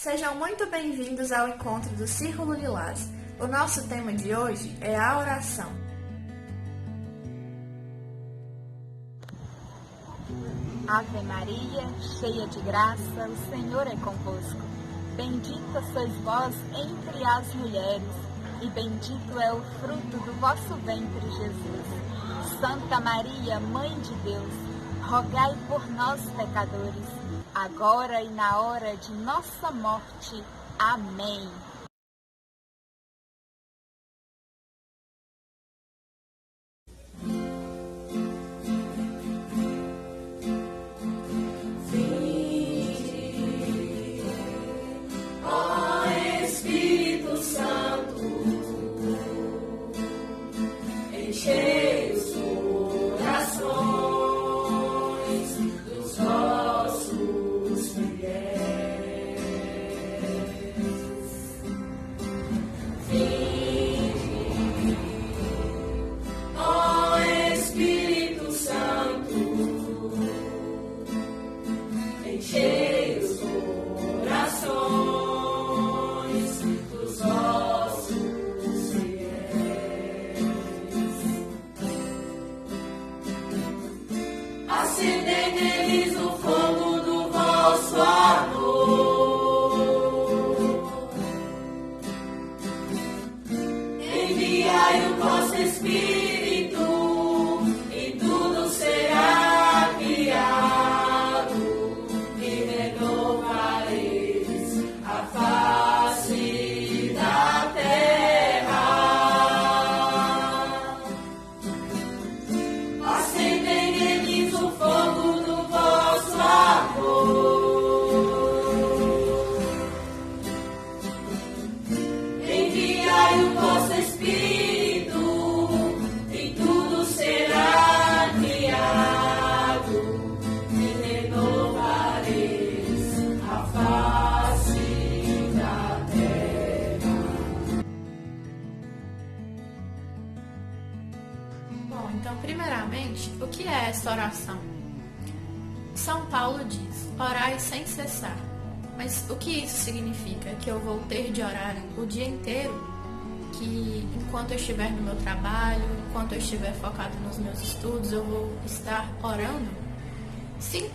Sejam muito bem-vindos ao encontro do Círculo Lilás. O nosso tema de hoje é a oração. Ave Maria, cheia de graça, o Senhor é convosco. Bendita sois vós entre as mulheres, e bendito é o fruto do vosso ventre, Jesus. Santa Maria, Mãe de Deus, rogai por nós, pecadores, agora e na hora de nossa morte. Amém. Acendei neles o fogo do vosso amor. Enviai o vosso Espírito e tudo será criado e renovareis a face da terra. Acendei neles o fogo do vosso amor. Enviai o vosso Espírito e tudo será criado e renovareis a face da terra. Bom, então, primeiramente, o que é essa oração? São Paulo diz, orai sem cessar. Mas o que isso significa? Que eu vou ter de orar o dia inteiro? Que enquanto eu estiver no meu trabalho, enquanto eu estiver focado nos meus estudos, eu vou estar orando? Sim.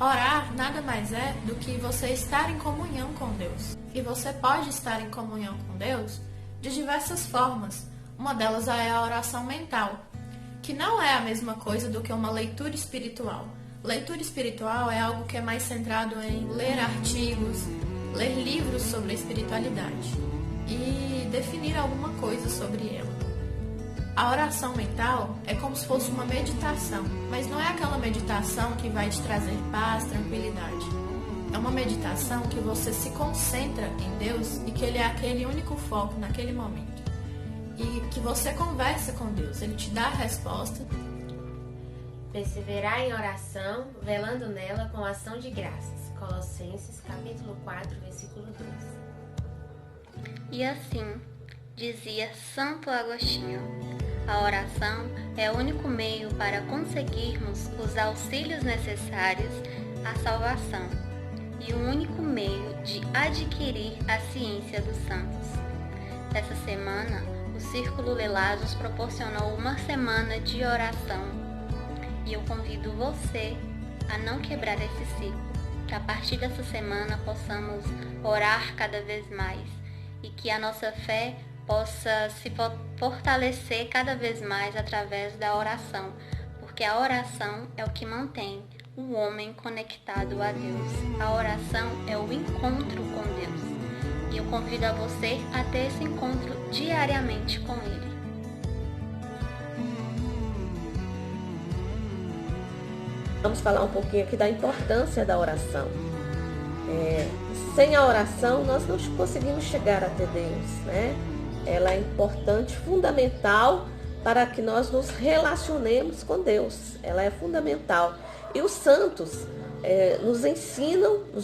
Orar nada mais é do que você estar em comunhão com Deus. E você pode estar em comunhão com Deus de diversas formas. Uma delas é a oração mental, que não é a mesma coisa do que uma leitura espiritual. Leitura espiritual é algo que é mais centrado em ler artigos, ler livros sobre a espiritualidade e definir alguma coisa sobre ela. A oração mental é como se fosse uma meditação, mas não é aquela meditação que vai te trazer paz, tranquilidade. É uma meditação que você se concentra em Deus e que Ele é aquele único foco naquele momento. E que você conversa com Deus, Ele te dá a resposta. Perseverar em oração, velando nela com ação de graças. Colossenses, capítulo 4, versículo 2. E assim, dizia Santo Agostinho, a oração é o único meio para conseguirmos os auxílios necessários à salvação e o único meio de adquirir a ciência dos santos. Essa semana, o Círculo Lilás nos proporcionou uma semana de oração. E eu convido você a não quebrar esse ciclo, que a partir dessa semana possamos orar cada vez mais e que a nossa fé possa se fortalecer cada vez mais através da oração, porque a oração é o que mantém o homem conectado a Deus. A oração é o encontro com Deus. E eu convido a você a ter esse encontro diariamente com Ele. Vamos falar um pouquinho aqui da importância da oração. Sem a oração, nós não conseguimos chegar até Deus, né? Ela é importante, fundamental para que nós nos relacionemos com Deus. Ela é fundamental. E os santos nos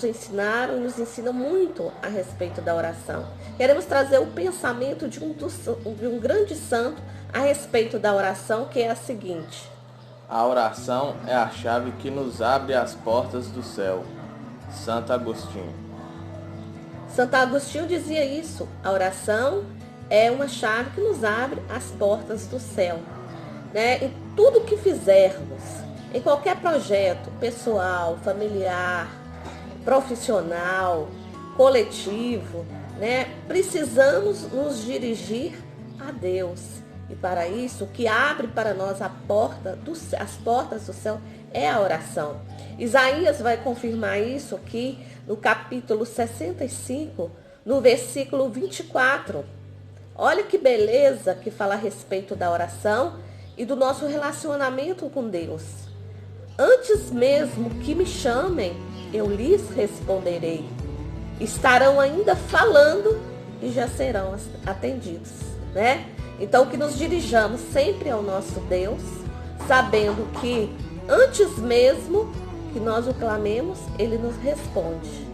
ensinaram e nos ensinam muito a respeito da oração. Queremos trazer o pensamento de um grande santo a respeito da oração, que é a seguinte: A oração é a chave que nos abre as portas do céu. Santo Agostinho. Santo Agostinho dizia isso. A oração é uma chave que nos abre as portas do céu. Né? Em tudo que fizermos, em qualquer projeto pessoal, familiar, profissional, coletivo, né? Precisamos nos dirigir a Deus. E para isso, o que abre para nós as portas do céu é a oração. Isaías vai confirmar isso aqui no capítulo 65, no versículo 24. Olha que beleza que fala a respeito da oração e do nosso relacionamento com Deus. Antes mesmo que me chamem, eu lhes responderei. Estarão ainda falando e já serão atendidos, né? Então que nos dirijamos sempre ao nosso Deus, sabendo que antes mesmo que nós o clamemos, Ele nos responde.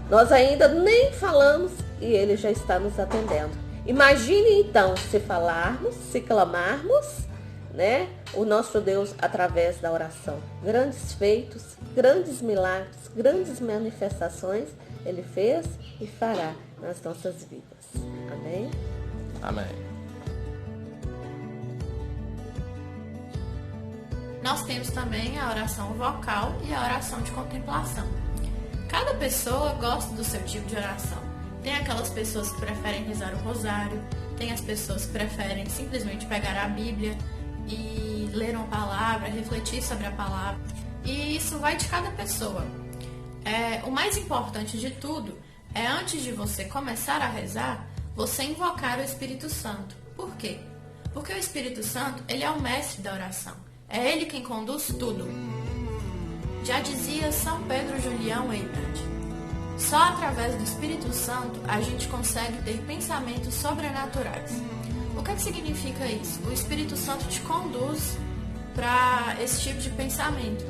Nós ainda nem falamos e Ele já está nos atendendo. Imagine então se falarmos, se clamarmos, né, o nosso Deus através da oração. Grandes feitos, grandes milagres, grandes manifestações Ele fez e fará nas nossas vidas. Amém? Amém. Nós temos também a oração vocal e a oração de contemplação. Cada pessoa gosta do seu tipo de oração. Tem aquelas pessoas que preferem rezar o rosário, tem as pessoas que preferem simplesmente pegar a Bíblia e ler uma palavra, refletir sobre a palavra. E isso vai de cada pessoa. O mais importante de tudo é, antes de você começar a rezar, você invocar o Espírito Santo. Por quê? Porque o Espírito Santo, ele é o mestre da oração. É ele quem conduz tudo. Já dizia São Pedro Julião Eibert: só através do Espírito Santo a gente consegue ter pensamentos sobrenaturais. O que significa isso? O Espírito Santo te conduz para esse tipo de pensamento.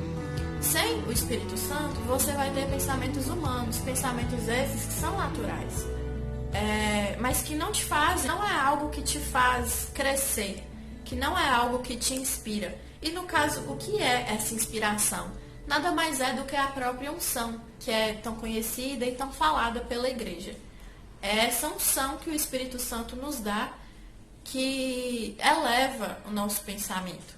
Sem o Espírito Santo, você vai ter pensamentos humanos, pensamentos esses que são naturais, mas que não te fazem, não é algo que te faz crescer, que não é algo que te inspira. E no caso, o que é essa inspiração? Nada mais é do que a própria unção, que é tão conhecida e tão falada pela igreja. É essa unção que o Espírito Santo nos dá, que eleva o nosso pensamento.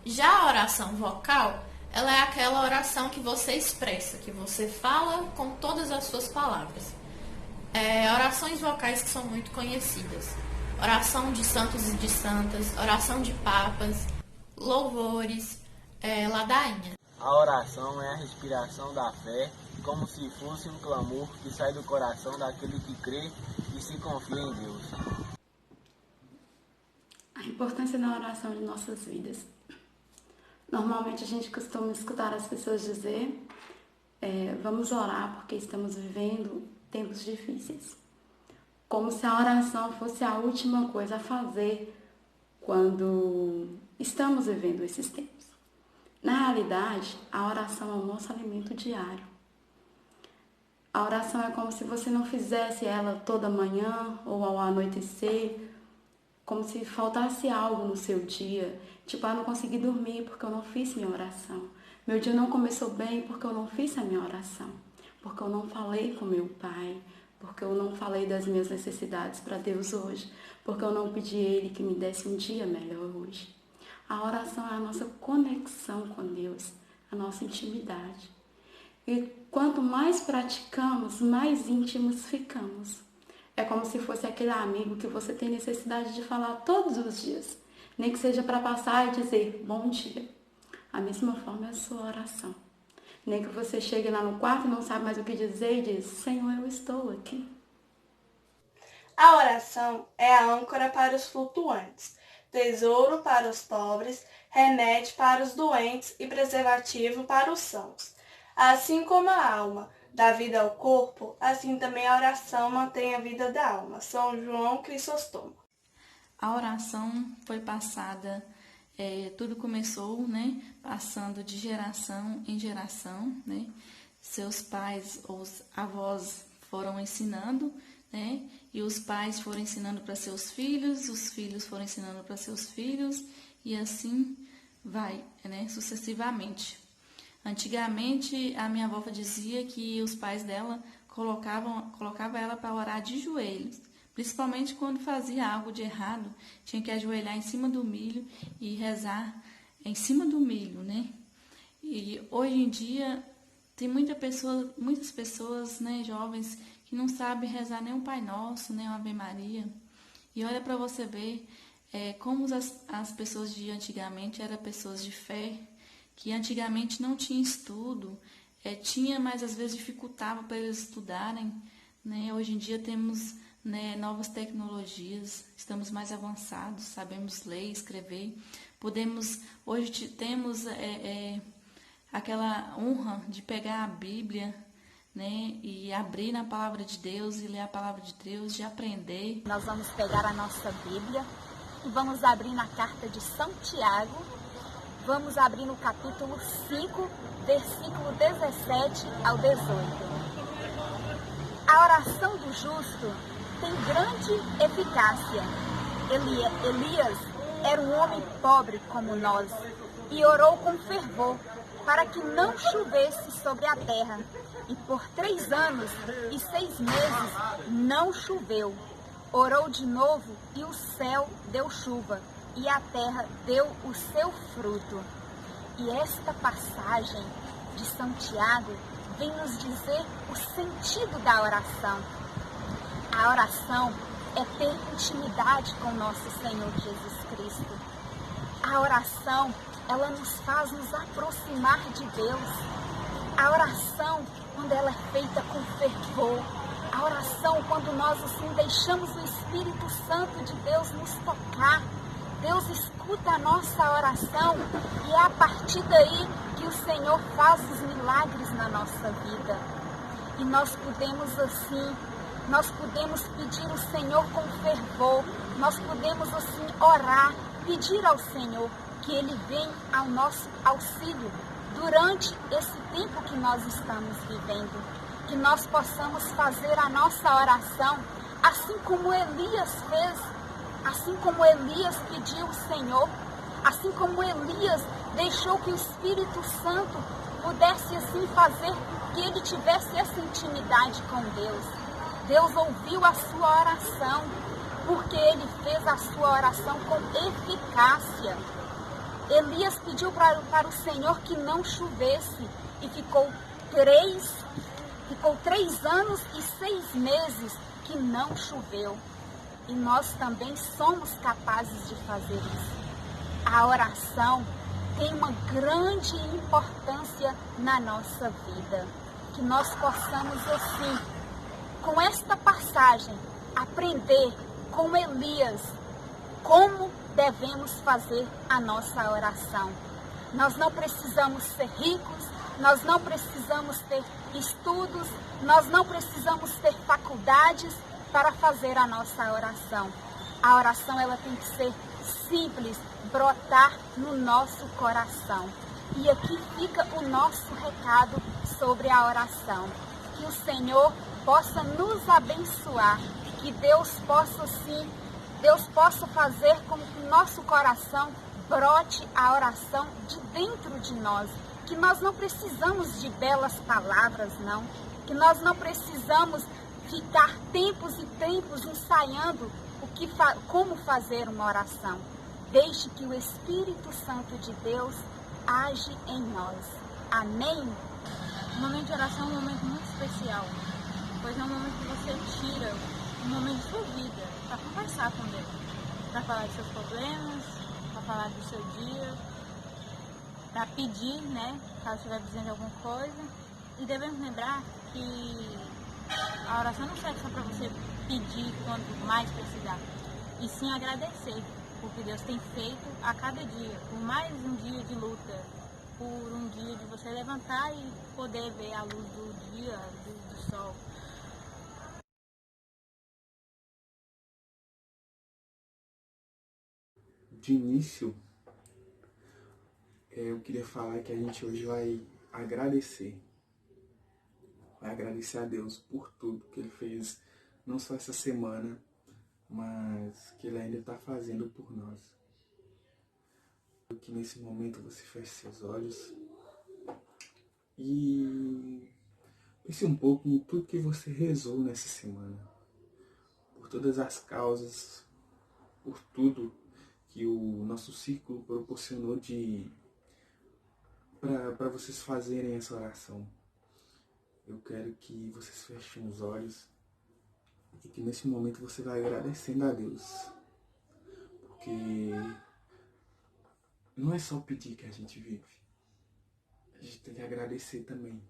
Já a oração vocal, ela é aquela oração que você expressa, que você fala com todas as suas palavras. Orações vocais que são muito conhecidas. Oração de santos e de santas, oração de papas, louvores, ladainha. A oração é a respiração da fé, como se fosse um clamor que sai do coração daquele que crê e se confia em Deus. A importância da oração em nossas vidas. Normalmente a gente costuma escutar as pessoas dizer, vamos orar porque estamos vivendo tempos difíceis. Como se a oração fosse a última coisa a fazer quando estamos vivendo esses tempos. Na realidade, a oração é o nosso alimento diário. A oração é como se você não fizesse ela toda manhã ou ao anoitecer, como se faltasse algo no seu dia. Tipo, eu não consegui dormir porque eu não fiz minha oração. Meu dia não começou bem porque eu não fiz a minha oração. Porque eu não falei com meu Pai. Porque eu não falei das minhas necessidades para Deus hoje. Porque eu não pedi a Ele que me desse um dia melhor hoje. A oração é a nossa conexão com Deus, a nossa intimidade. E quanto mais praticamos, mais íntimos ficamos. É como se fosse aquele amigo que você tem necessidade de falar todos os dias. Nem que seja para passar e dizer bom dia. A mesma forma é a sua oração. Nem que você chegue lá no quarto e não sabe mais o que dizer e diz, Senhor, eu estou aqui. A oração é a âncora para os flutuantes, tesouro para os pobres, remédio para os doentes e preservativo para os sãos. Assim como a alma dá vida ao corpo, assim também a oração mantém a vida da alma. São João Crisóstomo. A oração foi passada, tudo começou, né, passando de geração em geração, né? Seus pais ou os avós foram ensinando, né? E os pais foram ensinando para seus filhos, os filhos foram ensinando para seus filhos, e assim vai, né, sucessivamente. Antigamente, a minha avó dizia que os pais dela colocava ela para orar de joelhos. Principalmente quando fazia algo de errado, tinha que ajoelhar em cima do milho e rezar em cima do milho, né? E hoje em dia tem muitas pessoas, né, jovens, que não sabem rezar nem um Pai Nosso, nem uma Ave Maria. E olha para você ver como as pessoas de antigamente eram pessoas de fé, que antigamente não tinha estudo, tinha, mas às vezes dificultava para eles estudarem, né? Hoje em dia temos, né, novas tecnologias, estamos mais avançados, sabemos ler, escrever, hoje temos aquela honra de pegar a Bíblia, né, e abrir na palavra de Deus e ler a palavra de Deus, de aprender. Nós vamos pegar a nossa Bíblia e vamos abrir na carta de São Tiago, vamos abrir no capítulo 5, versículo 17 ao 18. A oração do justo tem grande eficácia. Elias era um homem pobre como nós e orou com fervor para que não chovesse sobre a terra. E por 3 anos e 6 meses não choveu. Orou de novo e o céu deu chuva e a terra deu o seu fruto. E esta passagem de São Tiago vem nos dizer o sentido da oração. A oração é ter intimidade com nosso Senhor Jesus Cristo. A oração, ela nos faz nos aproximar de Deus. A oração, quando ela é feita com fervor. A oração, quando nós assim deixamos o Espírito Santo de Deus nos tocar. Deus escuta a nossa oração e é a partir daí que o Senhor faz os milagres na nossa vida. E nós podemos assim, nós podemos pedir ao Senhor com fervor, nós podemos assim orar, pedir ao Senhor que Ele venha ao nosso auxílio durante esse tempo que nós estamos vivendo, que nós possamos fazer a nossa oração assim como Elias fez, assim como Elias pediu ao Senhor, assim como Elias deixou que o Espírito Santo pudesse assim fazer que ele tivesse essa intimidade com Deus. Deus ouviu a sua oração, porque ele fez a sua oração com eficácia. Elias pediu para o Senhor que não chovesse e ficou 3 anos e 6 meses que não choveu. E nós também somos capazes de fazer isso. A oração tem uma grande importância na nossa vida. Que nós possamos, assim, com esta passagem, aprender com Elias como devemos fazer a nossa oração. Nós não precisamos ser ricos, nós não precisamos ter estudos, nós não precisamos ter faculdades para fazer a nossa oração. A oração, ela tem que ser simples, brotar no nosso coração. E aqui fica o nosso recado sobre a oração. Que o Senhor possa nos abençoar, que Deus possa fazer com que o nosso coração brote a oração de dentro de nós. Que nós não precisamos de belas palavras, não. Que nós não precisamos ficar tempos e tempos ensaiando como fazer uma oração. Deixe que o Espírito Santo de Deus age em nós. Amém? O momento de oração é um momento muito especial, pois é um momento que você tira um momento de sua vida para conversar com Deus, para falar dos seus problemas, para falar do seu dia, para pedir, né, caso estiver precisando de alguma coisa. E devemos lembrar que a oração não serve só para você pedir quando mais precisar, e sim agradecer por que Deus tem feito a cada dia, por mais um dia de luta, por um dia de você levantar e poder ver a luz do dia, a luz do sol. De início, eu queria falar que a gente hoje vai agradecer. Vai agradecer a Deus por tudo que Ele fez, não só essa semana, mas que Ele ainda está fazendo por nós. Que nesse momento você feche seus olhos e pense um pouco em tudo que você rezou nessa semana. Por todas as causas, por tudo que o nosso círculo proporcionou para vocês fazerem essa oração. Eu quero que vocês fechem os olhos e que nesse momento você vai agradecendo a Deus. Porque não é só pedir que a gente vive. A gente tem que agradecer também.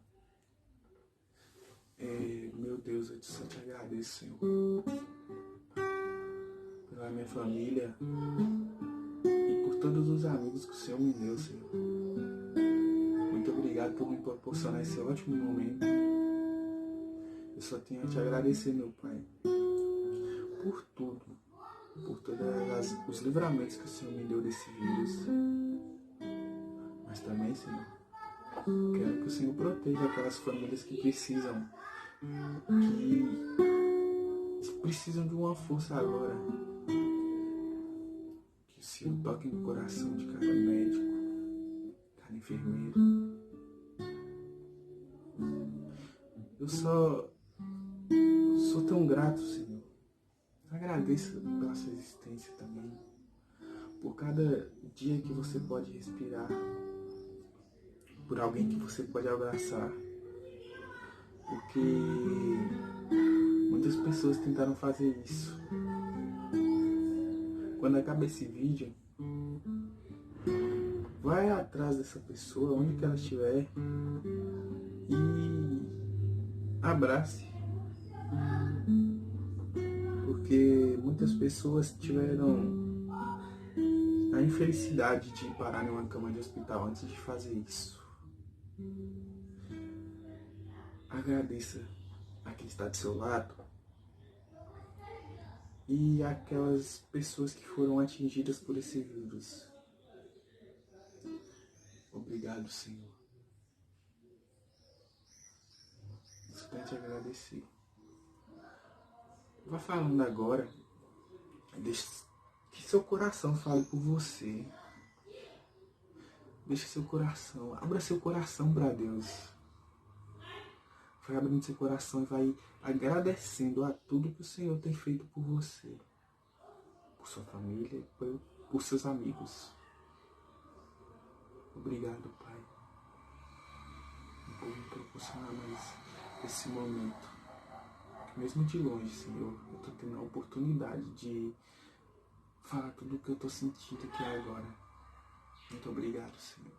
Meu Deus, eu só te agradeço, Senhor. Pela minha família e por todos os amigos que o Senhor me deu, Senhor. Muito obrigado por me proporcionar esse ótimo momento. Eu só tenho a te agradecer, meu Pai, por tudo, por todos os livramentos que o Senhor me deu desse vírus. Mas também, Senhor, quero que o Senhor proteja aquelas famílias que precisam de uma força agora. Que o Senhor toque no coração de cada médico, cada enfermeiro. Eu sou tão grato, Senhor. Agradeço pela sua existência também. Por cada dia que você pode respirar. Por alguém que você pode abraçar. Porque muitas pessoas tentaram fazer isso. Quando acaba esse vídeo, vai atrás dessa pessoa, onde que ela estiver, e abrace. Porque muitas pessoas tiveram a infelicidade de parar em uma cama de hospital antes de fazer isso. Agradeça a quem está do seu lado e aquelas pessoas que foram atingidas por esse vírus. Obrigado, Senhor. Eu quero te agradecer. Vá falando agora. Deixe que seu coração fale por você. Deixe seu coração. Abra seu coração para Deus. Vai abrindo seu coração e vai agradecendo a tudo que o Senhor tem feito por você. Por sua família e por seus amigos. Obrigado, Pai. Por me proporcionar mais esse momento. Mesmo de longe, Senhor, eu estou tendo a oportunidade de falar tudo o que eu estou sentindo aqui agora. Muito obrigado, Senhor.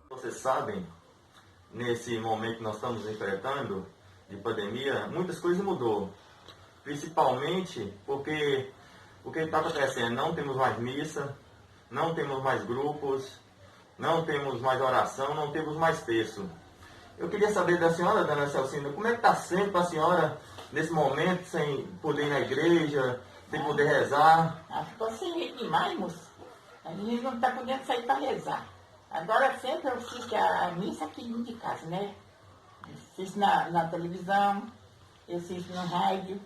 Vocês sabem, nesse momento que nós estamos enfrentando, de pandemia, muitas coisas mudou. Principalmente porque o que está acontecendo, não temos mais missa, não temos mais grupos, não temos mais oração, não temos mais terço. Eu queria saber da senhora, dona Celcina, como é que está sendo para a senhora nesse momento, sem poder ir na igreja, sem poder rezar? Ficou sem jeito demais, moço. A gente não está podendo sair para rezar. Agora sempre eu assisto a missa aqui dentro de casa, né? Eu assisto na televisão, eu assisto no rádio,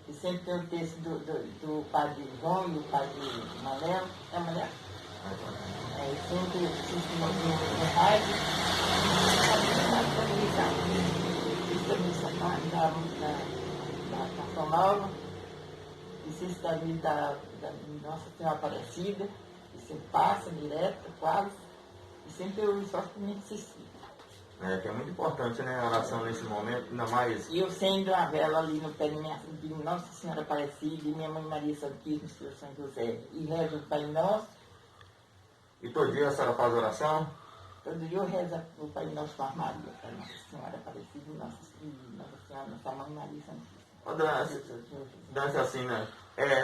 e sempre tem o texto do padre João e o padre Manel. É Manel? Eu sempre assisto no rádio, na televisão. Assisto a missa na São Paulo, assisto a vida da Nossa Senhora Aparecida, que sempre passa direto, quase. E sempre eu só me assisti. Que é muito importante, né, a oração nesse momento, ainda mais... E eu acendo a vela ali no pé de Nossa Senhora Aparecida e minha mãe Maria Santíssima, Senhor São José. E rezo o Pai Nosso. E todo dia a senhora faz oração? Todo dia eu rezo o Pai Nosso com a Maria, para Nossa Senhora Aparecida e Nossa Senhora, Nossa Mãe Maria Santíssima. Dança assim, né?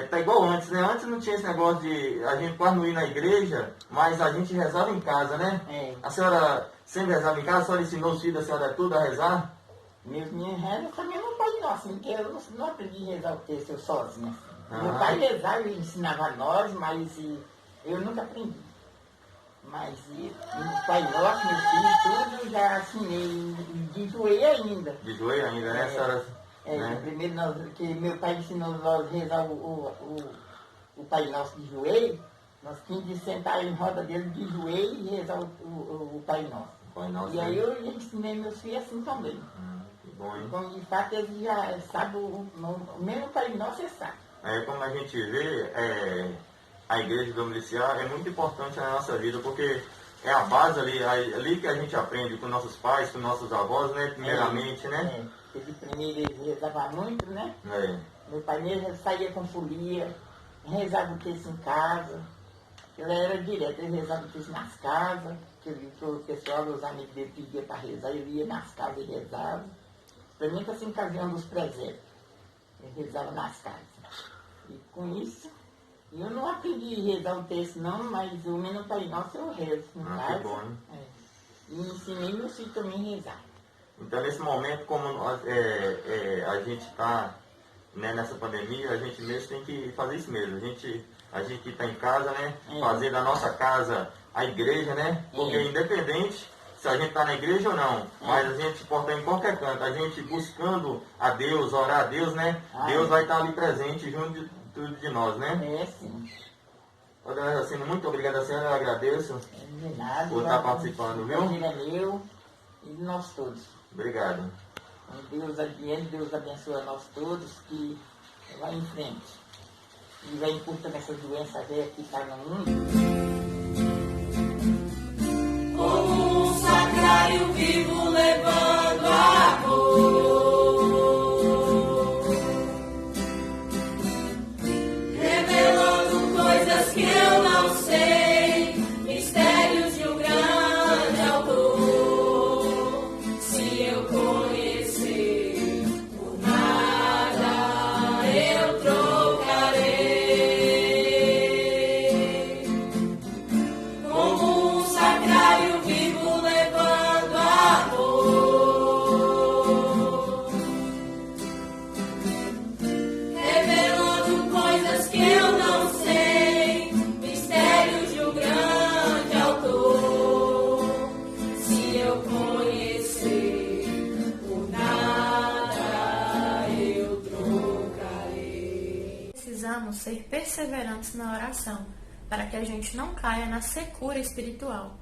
Tá igual antes, né? Antes não tinha esse negócio de a gente quase não ir na igreja, mas a gente rezava em casa, né? A senhora sempre rezava em casa, a senhora ensinou os filhos da senhora tudo a rezar? Meus meninos rezam também no Pai Nosso, porque eu não aprendi a rezar o texto eu sozinho. Meu pai rezava e ensinava a nós, mas eu nunca aprendi. Mas o Pai Nosso, meus filhos, tudo já assinei, de joelho ainda. De joelho ainda, né, senhora? Né? Primeiro que meu pai ensinou nós a rezar o Pai Nosso de joelho, nós tínhamos de sentar em roda dele de joelho e rezar o Pai Nosso. Pai nosso. E aí eu ensinei meus filhos assim também. Que bom, hein? Então, de fato, eles já sabem, o mesmo Pai Nosso eles sabem. Como a gente vê, a igreja domiciliar é muito importante na nossa vida, porque é a base ali que a gente aprende com nossos pais, com nossos avós, né? Primeiramente, né? Porque de primeiro eles rezavam muito, né? É. Meu pai mesmo saía com folia, rezava o texto em casa. Ele era direto, ele rezava o texto nas casas, que o pessoal, os amigos dele pediam para rezar, ele ia nas casas e rezava. Principalmente assim, ocasião dos presépio. Ele rezava nas casas. E com isso, eu não aprendi a rezar o texto não, mas o menos Pai Nosso eu rezo em casa. Que bom, hein? E ensinei meus filhos também a rezar. Então, nesse momento, como a gente está, né, nessa pandemia, a gente mesmo tem que fazer isso mesmo. A gente que está em casa, né, fazer da nossa casa a igreja, né? Porque independente se a gente está na igreja ou não, mas a gente pode estar em qualquer canto, a gente buscando a Deus, orar a Deus, né? Deus vai estar ali presente junto de tudo de nós, né? É, sim. Assim, muito obrigado, senhora, eu agradeço De nada, por estar participando, viu? O prazer é meu e de nós todos. Obrigado. Deus adiante, Deus abençoe a nós todos, que vai em frente. E vai encurtando essa doença velha que está no mundo. Como um sacrário vivo levando amor, revelando coisas que eu não sei, mistérios de um grande autor. Se eu conhecer, por nada eu trocarei. Como um sacrário vivo levando amor, revelando coisas que eu não sei, mistérios de um grande autor. Se eu conhecer, por nada eu trocarei. Precisamos ser perseverantes na oração, para que a gente não caia na secura espiritual.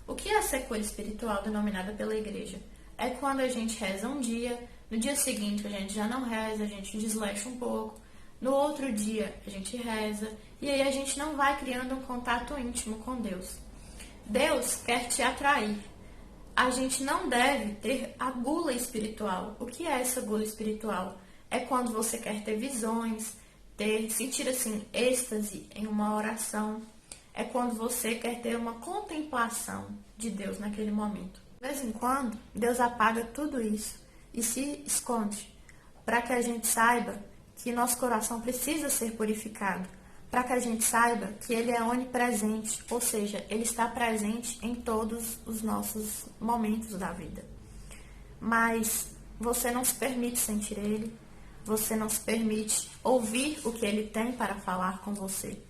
O que é a secura espiritual denominada pela igreja? É quando a gente reza um dia, no dia seguinte a gente já não reza, a gente desleixa um pouco, no outro dia a gente reza, e aí a gente não vai criando um contato íntimo com Deus. Deus quer te atrair. A gente não deve ter a gula espiritual. O que é essa gula espiritual? É quando você quer ter visões, sentir assim êxtase em uma oração. É quando você quer ter uma contemplação de Deus naquele momento. De vez em quando, Deus apaga tudo isso e se esconde, para que a gente saiba que nosso coração precisa ser purificado, para que a gente saiba que Ele é onipresente, ou seja, Ele está presente em todos os nossos momentos da vida. Mas você não se permite sentir Ele, você não se permite ouvir o que Ele tem para falar com você.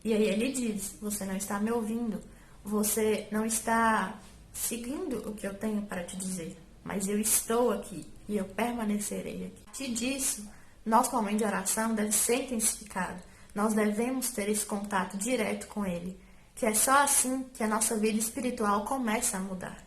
E aí Ele diz, você não está me ouvindo, você não está seguindo o que eu tenho para te dizer, mas eu estou aqui e eu permanecerei aqui. A partir disso, nosso momento de oração deve ser intensificado. Nós devemos ter esse contato direto com Ele, que é só assim que a nossa vida espiritual começa a mudar.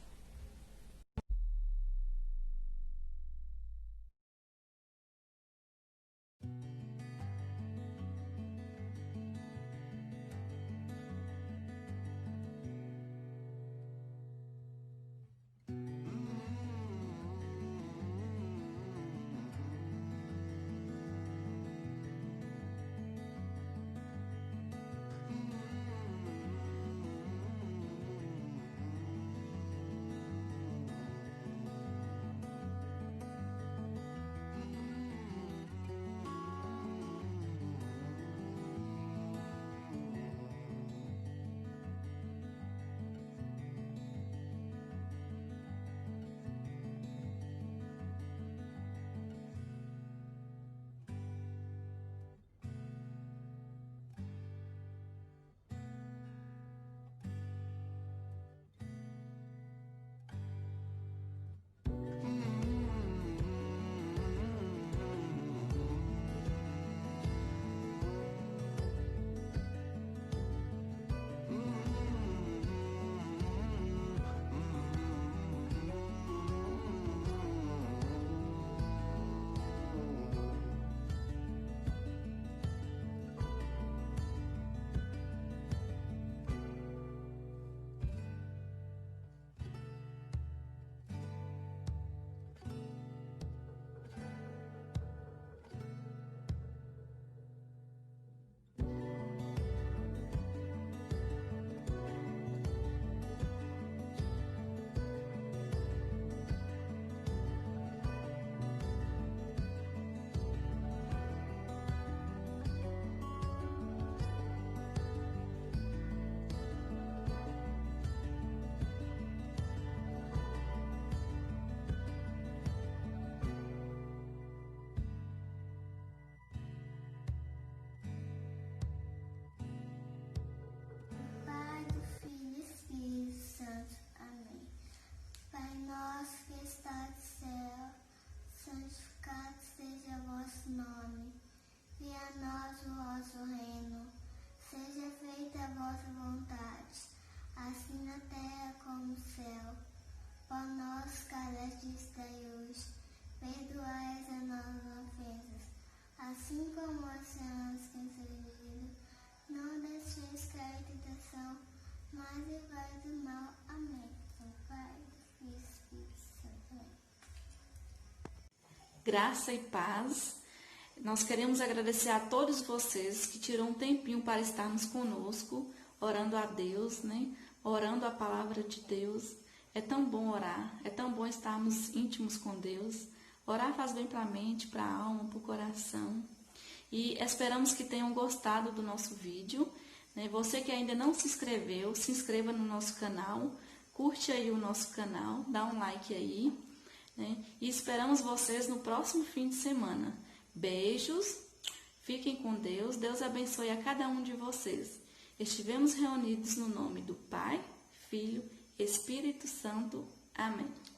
graça e paz. Nós queremos agradecer a todos vocês que tiram um tempinho para estarmos conosco, orando a Deus, né? Orando a palavra de Deus. É tão bom orar, é tão bom estarmos íntimos com Deus. Orar faz bem para a mente, para a alma, para o coração. E esperamos que tenham gostado do nosso vídeo. Você que ainda não se inscreveu, se inscreva no nosso canal, curte aí o nosso canal, dá um like aí. E esperamos vocês no próximo fim de semana. Beijos, fiquem com Deus, Deus abençoe a cada um de vocês. Estivemos reunidos no nome do Pai, Filho, Espírito Santo. Amém.